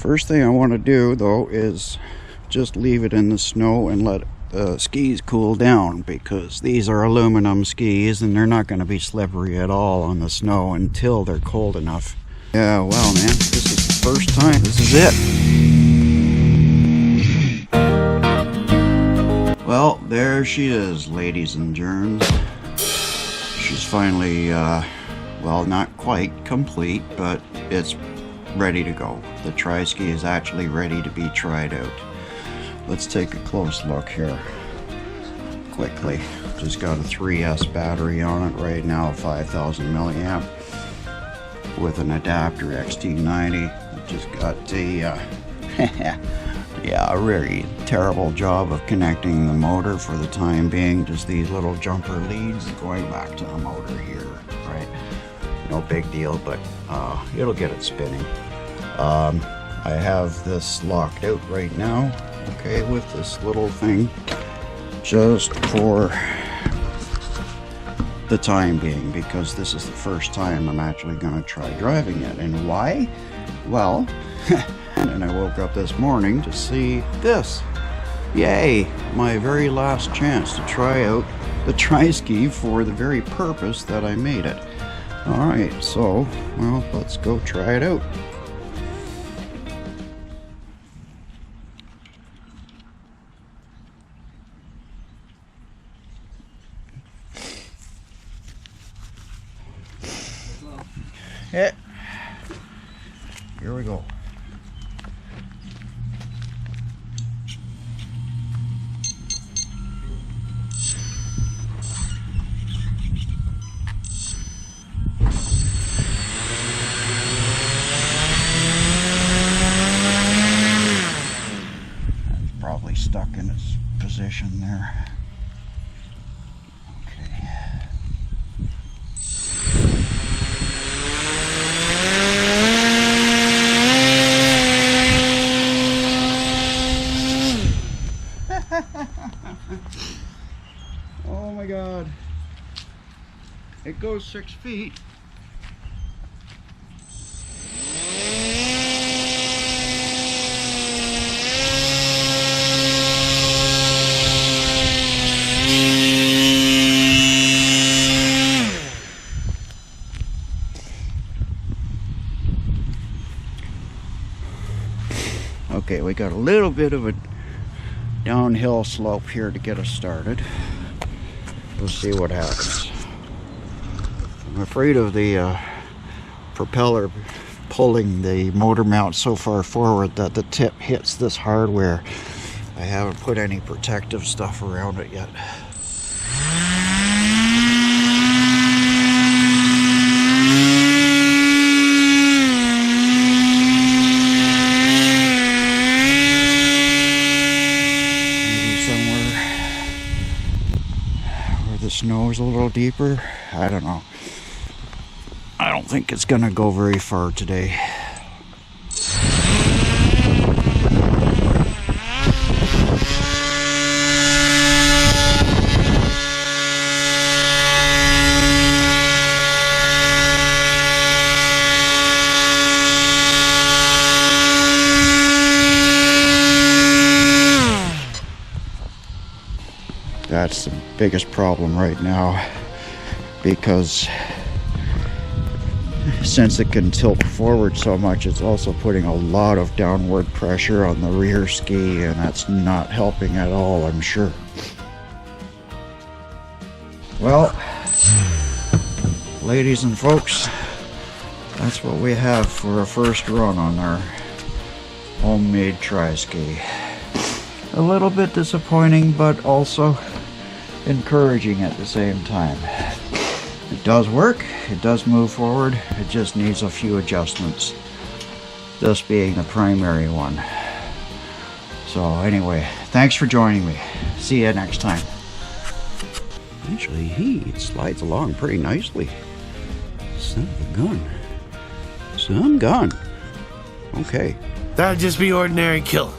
First thing I want to do though is just leave it in the snow and let the skis cool down, because these are aluminum skis and they're not going to be slippery at all on the snow until they're cold enough. Yeah, well man, this is the first time. This is it. Well, there she is, ladies and germs. She's finally, well, not quite complete, but it's ready to go. The Triski is actually ready to be tried out. Let's take a close look here quickly. Just got a 3S battery on it right now, 5,000 milliamp with an adapter XT90. Just got the yeah, a really terrible job of connecting the motor for the time being. Just these little jumper leads going back to the motor here, right? No big deal, but it'll get it spinning. I have this locked out right now, okay, with this little thing, just for the time being, because this is the first time I'm actually going to try driving it. And why? Well, and I woke up this morning to see this. Yay! My very last chance to try out the Triski for the very purpose that I made it. Alright, so, well, let's go try it out. Yeah. Here we go. It's probably stuck in its position there. Oh my God, it goes 6 feet. Okay, we got a little bit of a downhill slope here to get us started. We'll see what happens. I'm afraid of the propeller pulling the motor mount so far forward that the tip hits this hardware. I haven't put any protective stuff around it yet. The snow is a little deeper. I don't know. I don't think it's gonna go very far today. That's the biggest problem right now, because since it can tilt forward so much, it's also putting a lot of downward pressure on the rear ski, and that's not helping at all, I'm sure. Well, ladies and folks, that's what we have for a first run on our homemade Triski. A little bit disappointing, but also encouraging at the same time. It does work, it does move forward, it just needs a few adjustments, this being the primary one. So anyway, thanks for joining me. See you next time. Actually, it slides along pretty nicely. Son of a gun. Some gun. Okay. That'd just be ordinary killing.